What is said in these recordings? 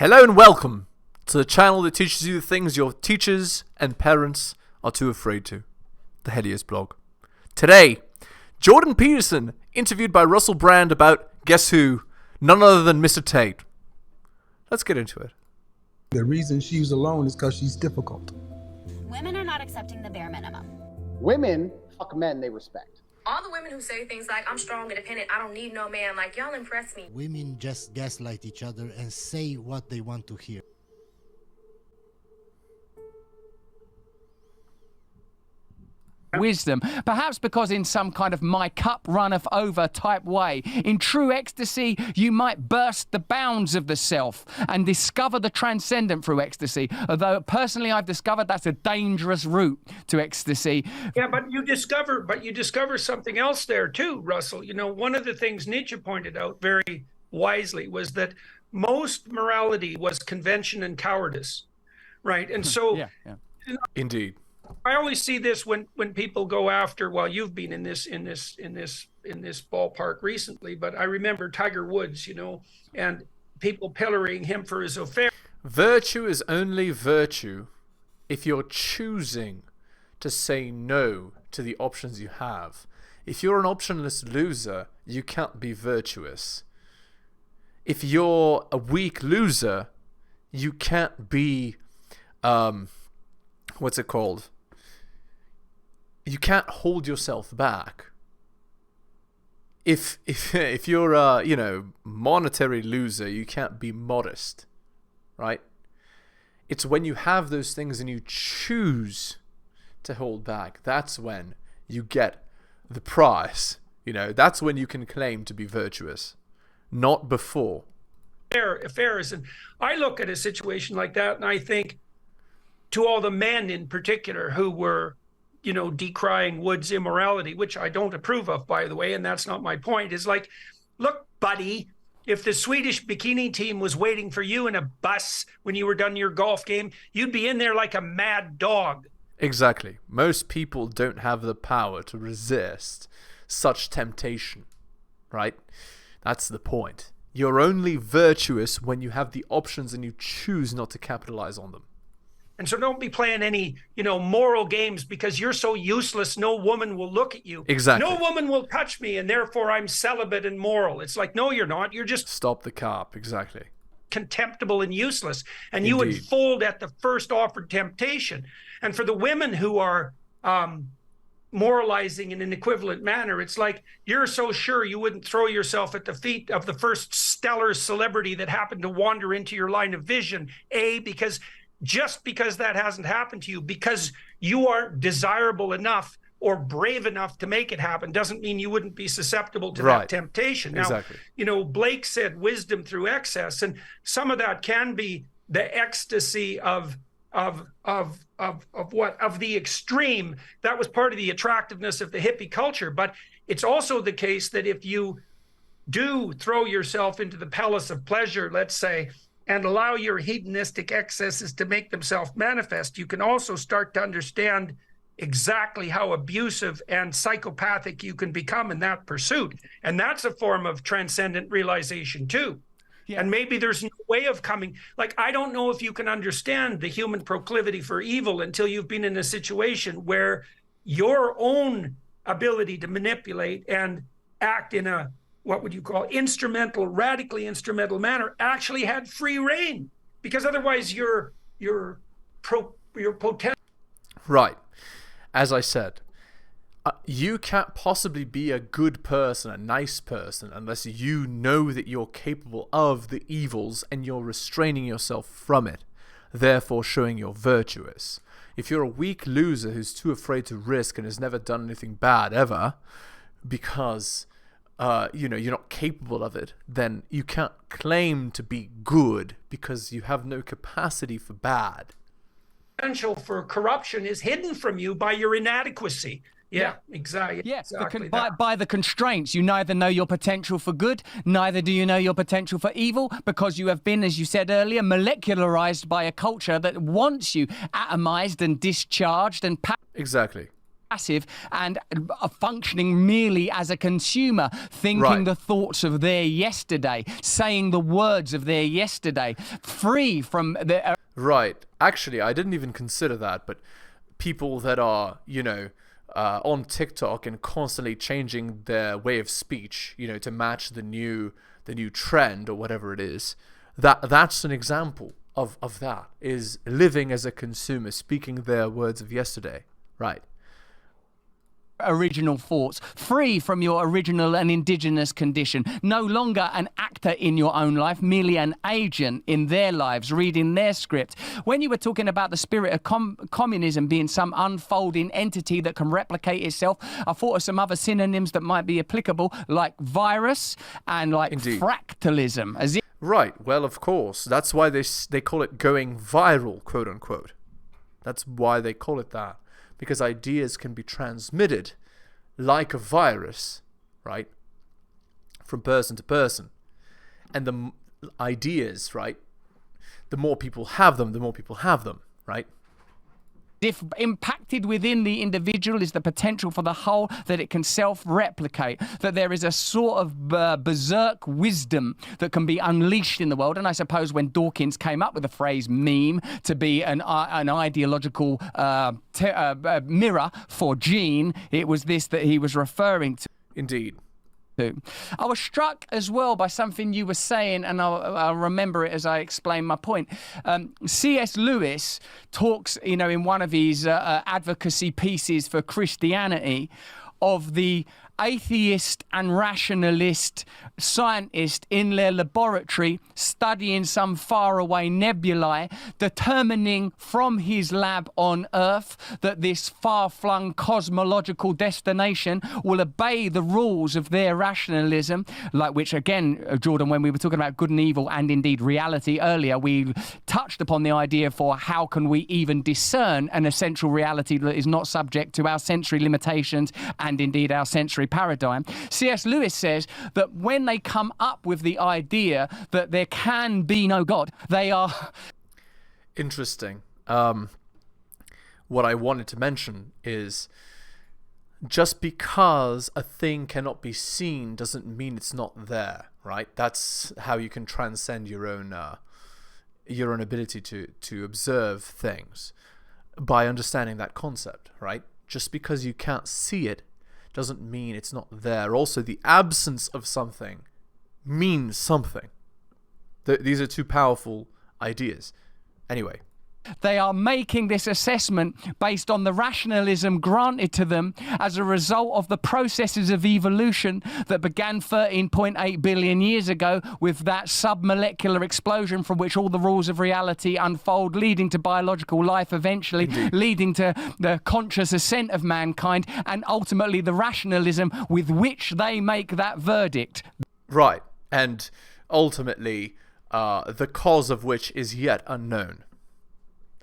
Hello and welcome to the channel that teaches you the things your teachers and parents are too afraid to. The heliosblog. Today, Jordan Peterson interviewed by Russel Brand about, guess who? None other than Mr. Tate. Let's get into it. The reason she's alone is because she's difficult. Women are not accepting the bare minimum. Women fuck men they respect. All the women who say things like, I'm strong, independent, I don't need no man, like, y'all impress me. Women just gaslight each other and say what they want to hear. Wisdom, perhaps because in some kind of my cup runneth over type way, in true ecstasy, you might burst the bounds of the self and discover the transcendent through ecstasy. Although personally, I've discovered that's a dangerous route to ecstasy. Yeah, but you discover something else there too, Russell. You know, one of the things Nietzsche pointed out very wisely was that most morality was convention and cowardice, right? And so, yeah. Indeed. I always see this when people go after. Well, you've been in this ballpark recently, but I remember Tiger Woods, you know, and people pillorying him for his affair. Virtue is only virtue if you're choosing to say no to the options you have. If you're an optionless loser, you can't be virtuous. If you're a weak loser, you can't be what's it called? You can't hold yourself back. If you're a monetary loser, you can't be modest, right? It's when you have those things and you choose to hold back, that's when you get the prize. You know, that's when you can claim to be virtuous, not before. Affairs, and I look at a situation like that and I think to all the men in particular who were, you know, decrying Wood's immorality, which I don't approve of, by the way, and that's not my point, is like, look, buddy, if the Swedish bikini team was waiting for you in a bus when you were done your golf game, you'd be in there like a mad dog. Exactly. Most people don't have the power to resist such temptation, right? That's the point. You're only virtuous when you have the options and you choose not to capitalize on them. And so don't be playing any, you know, moral games because you're so useless, no woman will look at you. Exactly. No woman will touch me and therefore I'm celibate and moral. It's like, no, you're not. You're just stop the carp. Exactly. Contemptible and useless. And Indeed. You would fold at the first offered temptation. And for the women who are moralizing in an equivalent manner, it's like, you're so sure you wouldn't throw yourself at the feet of the first stellar celebrity that happened to wander into your line of vision. Because just because that hasn't happened to you, because you aren't desirable enough or brave enough to make it happen, doesn't mean you wouldn't be susceptible to that temptation. Now, exactly. You know, Blake said wisdom through excess, and some of that can be the ecstasy of the extreme. That was part of the attractiveness of the hippie culture. But it's also the case that if you do throw yourself into the palace of pleasure, let's say, and allow your hedonistic excesses to make themselves manifest, you can also start to understand exactly how abusive and psychopathic you can become in that pursuit. And that's a form of transcendent realization too. Yeah. And maybe there's no way of coming, like, I don't know if you can understand the human proclivity for evil until you've been in a situation where your own ability to manipulate and act in a, what would you call, radically instrumental manner actually had free reign, because otherwise your potential. Right. As I said, you can't possibly be a good person, a nice person, unless you know that you're capable of the evils and you're restraining yourself from it, therefore showing you're virtuous. If you're a weak loser who's too afraid to risk and has never done anything bad ever, because you're not capable of it, then you can't claim to be good because you have no capacity for bad. Potential for corruption is hidden from you by your inadequacy. Yeah, exactly. Yes, exactly by the constraints. You neither know your potential for good, neither do you know your potential for evil, because you have been, as you said earlier, molecularized by a culture that wants you atomized and discharged and exactly. passive and functioning merely as a consumer, thinking the thoughts of their yesterday, saying the words of their yesterday, free from the... Right. Actually, I didn't even consider that, but people that are, on TikTok and constantly changing their way of speech, to match the new trend or whatever it is, that's an example of that, is living as a consumer, speaking their words of yesterday. Right. Original thoughts, free from your original and indigenous condition, no longer an actor in your own life, merely an agent in their lives, reading their script. When you were talking about the spirit of communism being some unfolding entity that can replicate itself, I thought of some other synonyms that might be applicable, like virus and like fractalism. Right, well, of course. That's why they call it going viral, quote unquote. That's why they call it that. Because ideas can be transmitted like a virus, right, from person to person. And the ideas, right, the more people have them, right? If impacted within the individual is the potential for the whole, that it can self-replicate, that there is a sort of berserk wisdom that can be unleashed in the world. And I suppose when Dawkins came up with the phrase meme to be an ideological mirror for gene, it was this that he was referring to. Indeed. I was struck as well by something you were saying, and I'll remember it as I explain my point. C.S. Lewis talks, in one of his advocacy pieces for Christianity, of the atheist and rationalist scientist in their laboratory studying some faraway nebulae, determining from his lab on Earth that this far-flung cosmological destination will obey the rules of their rationalism, like which, again, Jordan, when we were talking about good and evil and indeed reality earlier, we touched upon the idea for how can we even discern an essential reality that is not subject to our sensory limitations and indeed our sensory paradigm. C.S. Lewis says that when they come up with the idea that there can be no God, they are... Interesting. What I wanted to mention is just because a thing cannot be seen doesn't mean it's not there, right? That's how you can transcend your own ability to observe things, by understanding that concept, right? Just because you can't see it doesn't mean it's not there. Also, the absence of something means something. These are two powerful ideas. Anyway. They are making this assessment based on the rationalism granted to them as a result of the processes of evolution that began 13.8 billion years ago with that submolecular explosion from which all the rules of reality unfold, leading to biological life eventually, leading to the conscious ascent of mankind, and ultimately the rationalism with which they make that verdict. Right, and ultimately the cause of which is yet unknown.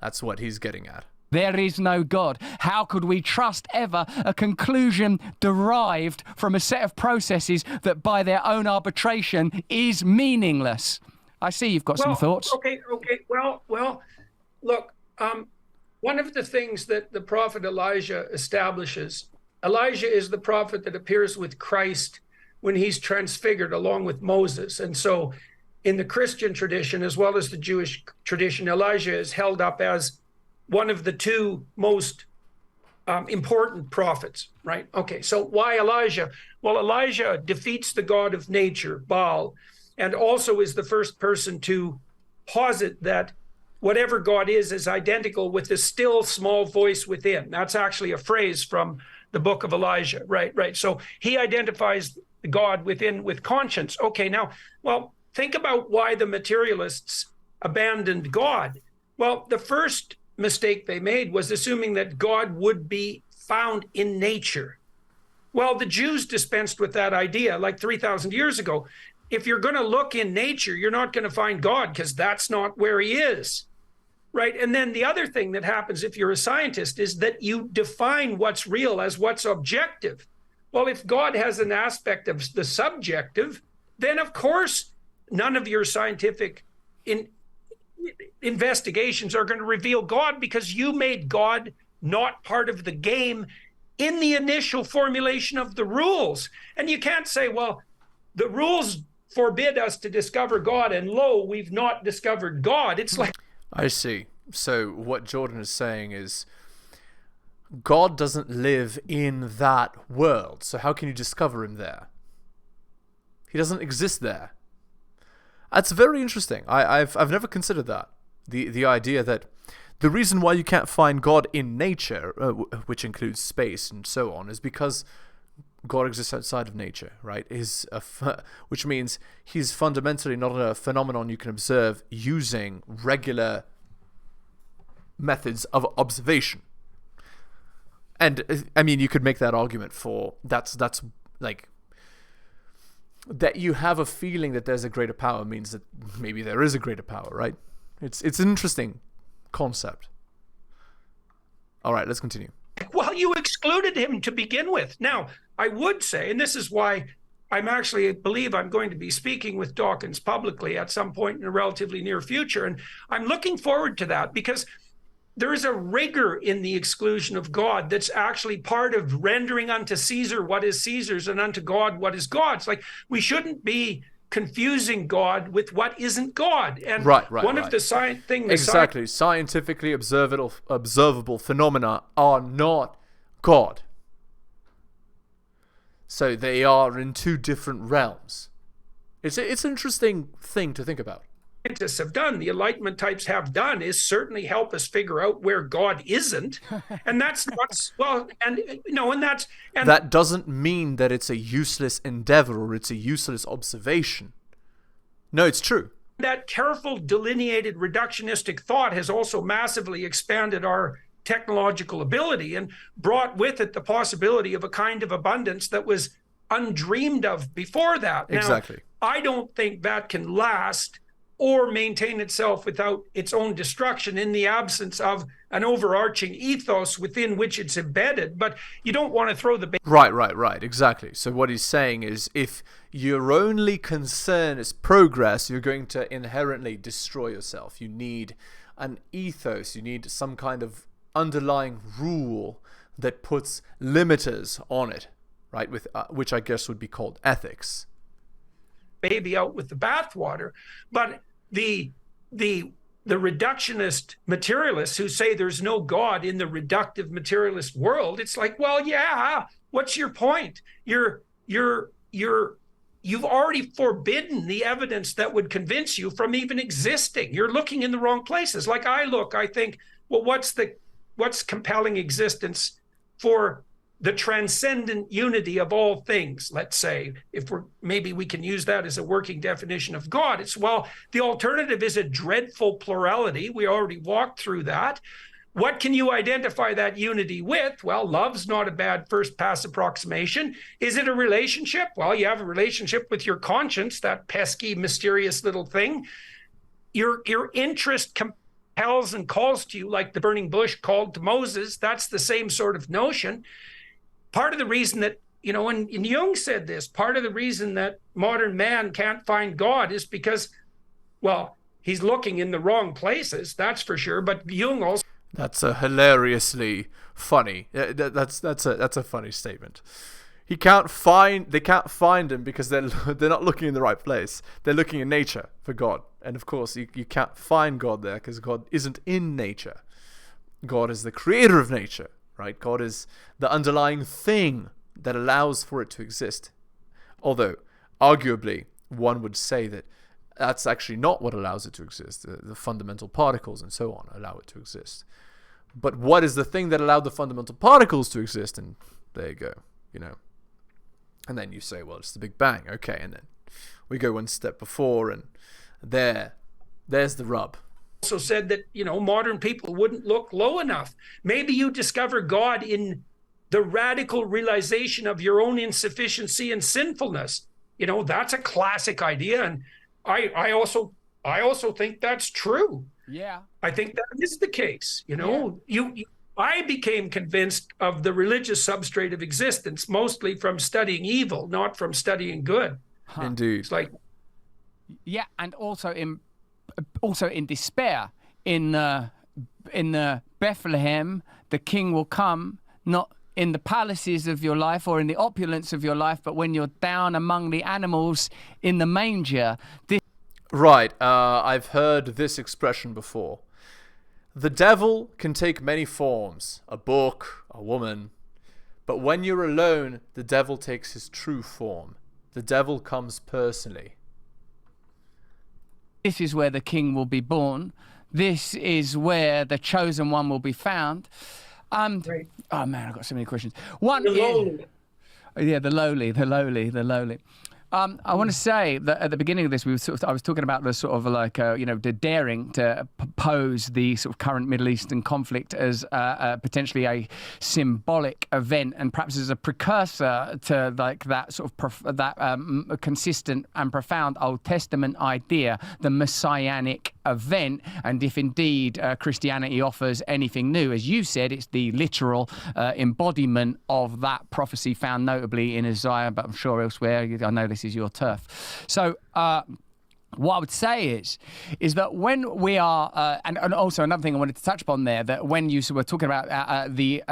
That's what he's getting at. There is no God. How could we trust ever a conclusion derived from a set of processes that by their own arbitration is meaningless? I see you've got some thoughts. Okay. Well, look, one of the things that the prophet Elijah establishes, Elijah is the prophet that appears with Christ when he's transfigured along with Moses. And so in the Christian tradition, as well as the Jewish tradition, Elijah is held up as one of the two most important prophets, right? Okay, so why Elijah? Well, Elijah defeats the god of nature, Baal, and also is the first person to posit that whatever God is identical with the still small voice within. That's actually a phrase from the book of Elijah, right? So he identifies God within with conscience. Okay, now, well, think about why the materialists abandoned God. Well, the first mistake they made was assuming that God would be found in nature. Well, the Jews dispensed with that idea like 3,000 years ago. If you're going to look in nature, you're not going to find God because that's not where he is, right? And then the other thing that happens if you're a scientist is that you define what's real as what's objective. Well, if God has an aspect of the subjective, then of course none of your scientific investigations are going to reveal God because you made God not part of the game in the initial formulation of the rules. And you can't say, well, the rules forbid us to discover God, and lo, we've not discovered God. It's like... I see. So what Jordan is saying is God doesn't live in that world. So how can you discover him there? He doesn't exist there. That's very interesting. I've never considered that. The idea that the reason why you can't find God in nature, which includes space and so on, is because God exists outside of nature, right? Which means he's fundamentally not a phenomenon you can observe using regular methods of observation. And I mean, you could make that argument for that's like that you have a feeling that there's a greater power means that maybe there is a greater power, right? It's an interesting concept. All right, let's continue. Well, you excluded him to begin with. Now, I would say, and this is why I believe I'm going to be speaking with Dawkins publicly at some point in the relatively near future. And I'm looking forward to that because there is a rigor in the exclusion of God that's actually part of rendering unto Caesar what is Caesar's and unto God what is God's. Like, we shouldn't be confusing God with what isn't God. And one of the scientifically observable phenomena are not God. So they are in two different realms. It's an interesting thing to think about. Scientists have done, the Enlightenment types have done, is certainly help us figure out where God isn't, and that's not that doesn't mean that it's a useless endeavor or it's a useless observation. No, it's true. That careful, delineated, reductionistic thought has also massively expanded our technological ability and brought with it the possibility of a kind of abundance that was undreamed of before that. Now, exactly. I don't think that can last or maintain itself without its own destruction in the absence of an overarching ethos within which it's embedded. But you don't want to throw the... Right, exactly. So what he's saying is if your only concern is progress, you're going to inherently destroy yourself. You need an ethos, you need some kind of underlying rule that puts limiters on it, right? With which I guess would be called ethics. Baby out with the bathwater, but the reductionist materialists who say there's no God in the reductive materialist world, it's like, well, yeah, what's your point? You've already forbidden the evidence that would convince you from even existing. You're looking in the wrong places. Like I think, well, what's compelling existence for the transcendent unity of all things, let's say, maybe we can use that as a working definition of God. It's, well, the alternative is a dreadful plurality. We already walked through that. What can you identify that unity with? Well, love's not a bad first pass approximation. Is it a relationship? Well, you have a relationship with your conscience, that pesky, mysterious little thing. Your interest compels and calls to you like the burning bush called to Moses. That's the same sort of notion. Part of the reason that, and Jung said this, part of the reason that modern man can't find God is because, well, he's looking in the wrong places, that's for sure. But Jung also... That's a hilariously funny. That's a funny statement. They can't find him because they're not looking in the right place. They're looking in nature for God. And of course, you can't find God there because God isn't in nature. God is the creator of nature. Right? God is the underlying thing that allows for it to exist. Although, arguably, one would say that that's actually not what allows it to exist. The fundamental particles and so on allow it to exist. But what is the thing that allowed the fundamental particles to exist? And there you go, And then you say, well, it's the Big Bang. Okay, and then we go one step before, and there's the rub. Also said that, modern people wouldn't look low enough. Maybe you discover God in the radical realization of your own insufficiency and sinfulness. That's a classic idea. And I also think that's true. Yeah. I think that is the case. I became convinced of the religious substrate of existence, mostly from studying evil, not from studying good. Huh. Indeed. It's like... Yeah, and also in despair, in Bethlehem, the king will come, not in the palaces of your life or in the opulence of your life, but when you're down among the animals in the manger, this... Right, I've heard this expression before. The devil can take many forms, a book, a woman, but when you're alone, the devil takes his true form. The devil comes personally. This is where the king will be born. This is where the chosen one will be found. Right. Oh man, I've got so many questions. One The is, lowly. yeah, the lowly. I want to say that at the beginning of this, I was talking about the sort of like, the daring to pose the sort of current Middle Eastern conflict as potentially a symbolic event, and perhaps as a precursor to like that sort of consistent and profound Old Testament idea, the messianic event. And if indeed Christianity offers anything new, as you said, it's the literal embodiment of that prophecy found notably in Isaiah, but I'm sure elsewhere. I know this is your turf. So what I would say is that when we are, and also another thing I wanted to touch upon there, that when you were talking about the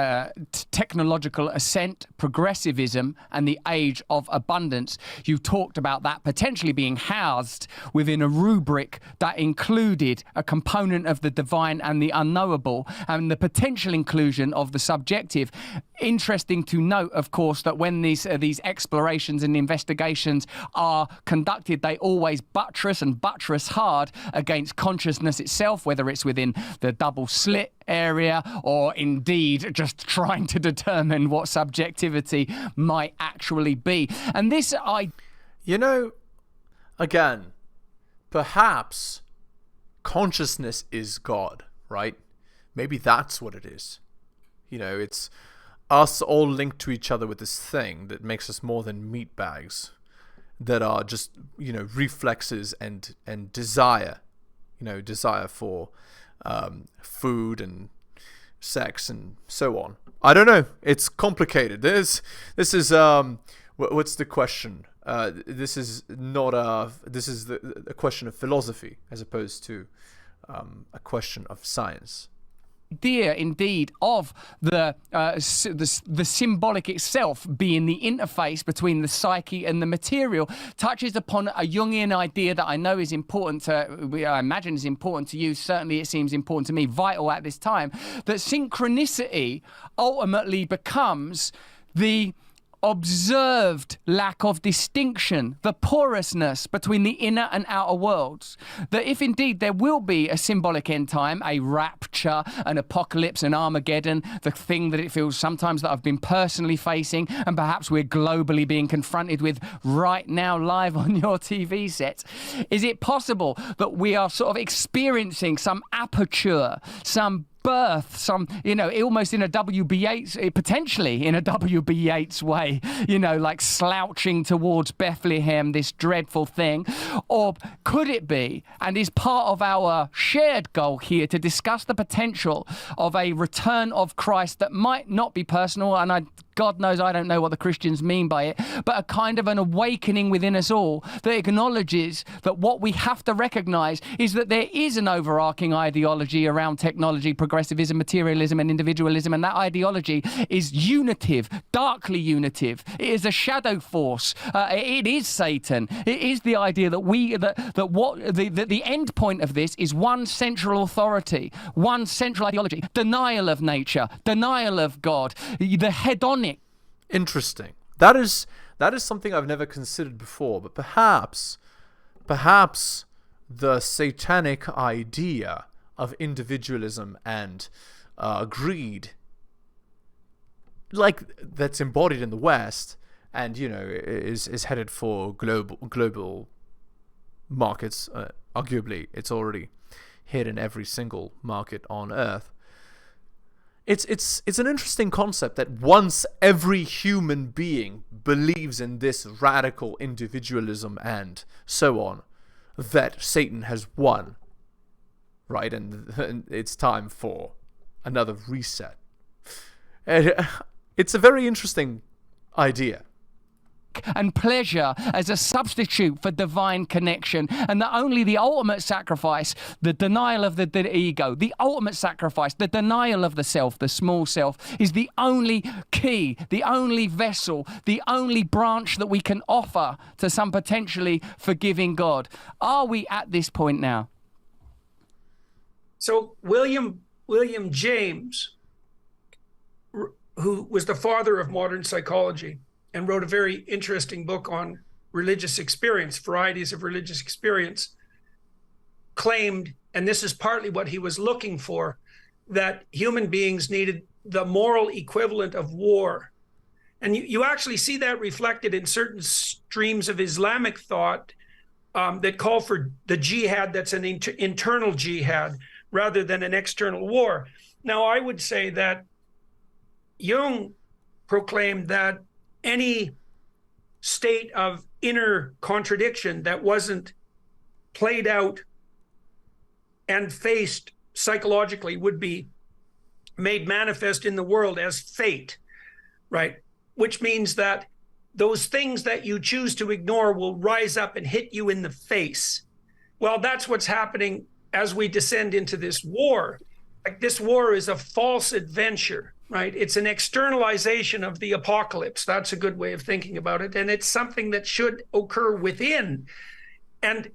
technological ascent, progressivism, and the age of abundance, you talked about that potentially being housed within a rubric that included a component of the divine and the unknowable, and the potential inclusion of the subjective. Interesting to note, of course, that when these explorations and investigations are conducted, they always buttress hard against consciousness itself, whether it's within the double slit area or indeed just trying to determine what subjectivity might actually be. And this, again, perhaps consciousness is God, right? Maybe that's what it is. It's us all linked to each other with this thing that makes us more than meat bags that are just, reflexes and desire, desire for food and sex and so on. I don't know. It's complicated. This is what's the question? This is a question of philosophy as opposed to a question of science. Idea indeed of the symbolic itself being the interface between the psyche and the material touches upon a Jungian idea that I know is important I imagine is important to you. Certainly it seems important to me, vital at this time, that synchronicity ultimately becomes the observed lack of distinction, the porousness between the inner and outer worlds. That if indeed there will be a symbolic end time, a rapture, an apocalypse, an Armageddon, the thing that it feels sometimes that I've been personally facing and perhaps we're globally being confronted with right now live on your TV sets, is it possible that we are sort of experiencing some aperture, some birth, some, almost in a W.B. Yeats, potentially in a W.B. Yeats way, like slouching towards Bethlehem, this dreadful thing? Or could it be, and is part of our shared goal here, to discuss the potential of a return of Christ that might not be personal, and God knows I don't know what the Christians mean by it, but a kind of an awakening within us all that acknowledges that what we have to recognize is that there is an overarching ideology around technology, progressivism, materialism, and individualism, and that ideology is unitive, darkly unitive. It is a shadow force. It is Satan. It is the idea that the end point of this is one central authority, one central ideology, denial of nature, denial of God, the hedonic. Interesting. That is something I've never considered before, but perhaps the satanic idea of individualism and greed, like that's embodied in the West, and is headed for global markets. Arguably, it's already hit in every single market on Earth. It's an interesting concept that once every human being believes in this radical individualism and so on, that Satan has won, right? And it's time for another reset. It's a very interesting idea. erotic and pleasure as a substitute for divine connection, and that only the ultimate sacrifice, the denial of the ego, the ultimate sacrifice, the denial of the self, the small self, is the only key, the only vessel, the only branch that we can offer to some potentially forgiving God. Are we at this point now? So William James, who was the father of modern psychology and wrote a very interesting book on religious experience, varieties of religious experience, claimed, and this is partly what he was looking for, that human beings needed the moral equivalent of war. And you actually see that reflected in certain streams of Islamic thought that call for the jihad that's an internal jihad rather than an external war. Now, I would say that Jung proclaimed that any state of inner contradiction that wasn't played out and faced psychologically would be made manifest in the world as fate, right? Which means that those things that you choose to ignore will rise up and hit you in the face. Well, that's what's happening as we descend into this war. Like, this war is a false adventure, right? It's an externalization of the apocalypse. That's a good way of thinking about it. And it's something that should occur within. And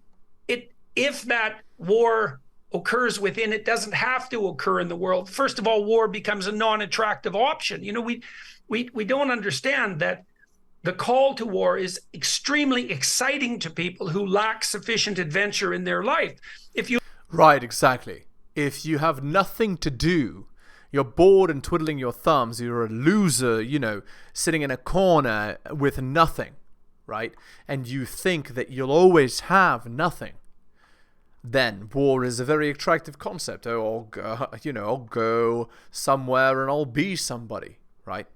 if that war occurs within, it doesn't have to occur in the world. First of all, war becomes a non-attractive option. You know, we don't understand that the call to war is extremely exciting to people who lack sufficient adventure in their life. Right, exactly. If you have nothing to do, you're bored and twiddling your thumbs, you're a loser, you know, sitting in a corner with nothing, right? And you think that you'll always have nothing, then war is a very attractive concept. Oh, I'll go somewhere and I'll be somebody, right?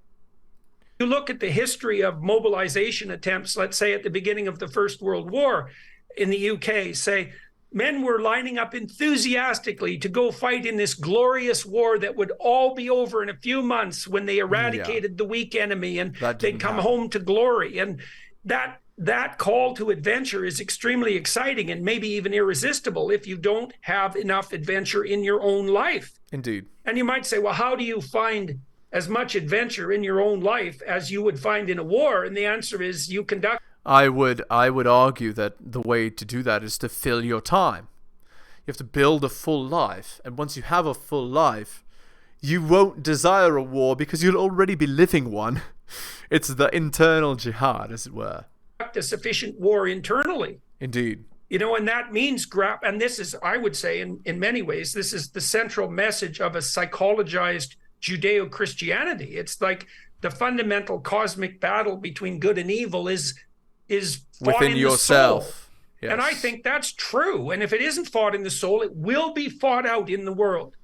You look at the history of mobilization attempts, let's say at the beginning of the First World War in the UK, say, men were lining up enthusiastically to go fight in this glorious war that would all be over in a few months when they eradicated the weak enemy and they'd come home to glory. And that call to adventure is extremely exciting and maybe even irresistible if you don't have enough adventure in your own life. Indeed. And you might say, well, how do you find as much adventure in your own life as you would find in a war? And the answer is you conduct. I would argue that the way to do that is to fill your time. You have to build a full life, and once you have a full life, you won't desire a war because you'll already be living one. It's the internal jihad, as it were. A sufficient war internally. Indeed. You know, and that means and this is, I would say, in many ways, this is the central message of a psychologized Judeo-Christianity. It's like the fundamental cosmic battle between good and evil is fought within in yourself. The soul. Yes. And I think that's true. And if it isn't fought in the soul, it will be fought out in the world.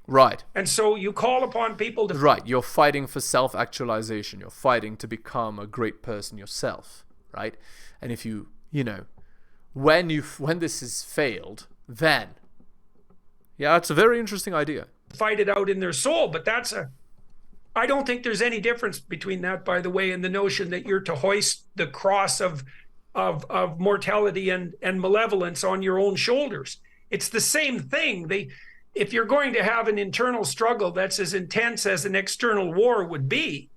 Right. And so you call upon people to... Right. You're fighting for self-actualization. You're fighting to become a great person yourself. Right. And if when this has failed, then... Yeah, it's a very interesting idea. Fight it out in their soul. But I don't think there's any difference between that, by the way, and the notion that you're to hoist the cross of mortality and malevolence on your own shoulders. It's the same thing. If you're going to have an internal struggle that's as intense as an external war would be,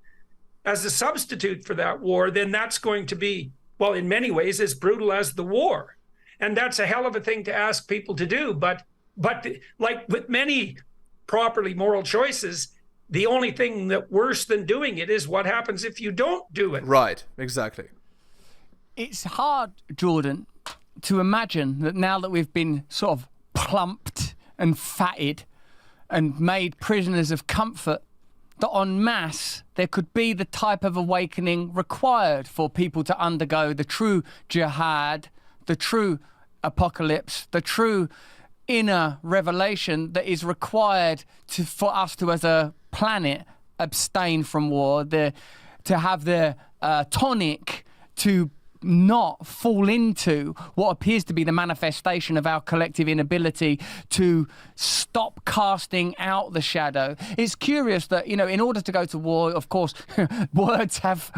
as a substitute for that war, then that's going to be, well, in many ways, as brutal as the war. And that's a hell of a thing to ask people to do. But like with many properly moral choices, the only thing that worse than doing it is what happens if you don't do it. Right, exactly. It's hard, Jordan, to imagine that now that we've been sort of plumped and fatted and made prisoners of comfort, that en masse there could be the type of awakening required for people to undergo the true jihad, the true apocalypse, the true inner revelation that is required for us to, as a planet, abstain from war, to have the tonic to not fall into what appears to be the manifestation of our collective inability to stop casting out the shadow. It's curious that, in order to go to war, of course, words have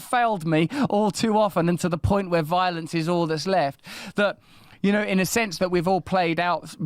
failed me all too often, and to the point where violence is all that's left. That, in a sense that we've all played out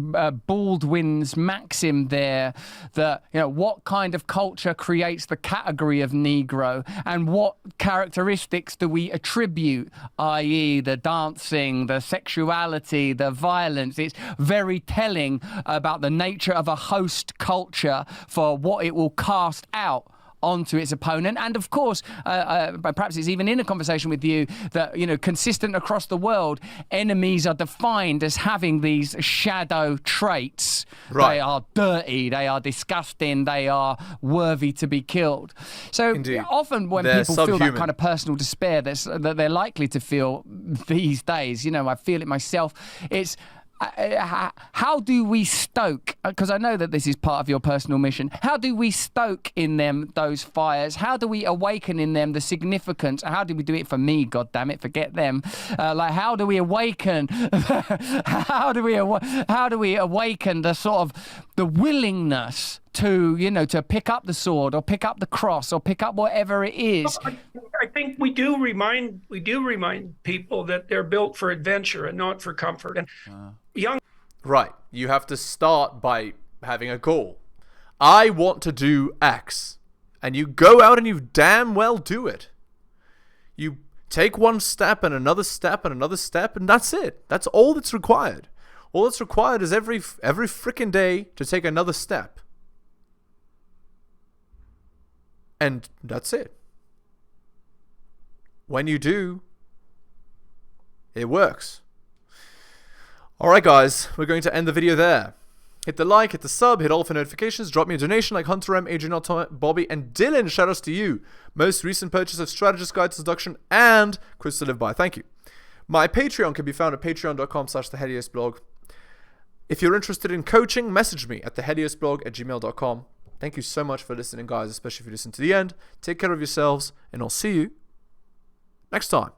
Baldwin's maxim there, that, what kind of culture creates the category of Negro, and what characteristics do we attribute, i.e. the dancing, the sexuality, the violence. It's very telling about the nature of a host culture for what it will cast out onto its opponent. And of course, perhaps it's even in a conversation with you that, consistent across the world, enemies are defined as having these shadow traits. Right. They are dirty, they are disgusting, they are worthy to be killed. So Indeed. Often when people feel that kind of personal despair that they're likely to feel these days, I feel it myself, it's how do we stoke, because I know that this is part of your personal mission, how do we stoke in them those fires? How do we awaken in them the significance? How do we do it for me, God damn it, forget them. How do we awaken, how do we awaken the sort of the willingness to, to pick up the sword or pick up the cross or pick up whatever it is? I think we do remind people that they're built for adventure and not for comfort. And Right. You have to start by having a goal. I want to do X. And you go out and you damn well do it. You take one step and another step and another step, and that's it. That's all that's required. All that's required is every freaking day to take another step. And that's it. When you do, it works. Alright guys, we're going to end the video there. Hit the like, hit the sub, hit all for notifications, drop me a donation like Hunter M, Adrian Otto, Bobby, and Dylan. Shoutouts to you. Most recent purchase of Strategist Guide to Seduction and Quiz to Live By. Thank you. My Patreon can be found at patreon.com/theheliosblog. If you're interested in coaching, message me at theheliosblog@gmail.com. Thank you so much for listening, guys, especially if you listen to the end. Take care of yourselves, and I'll see you next time.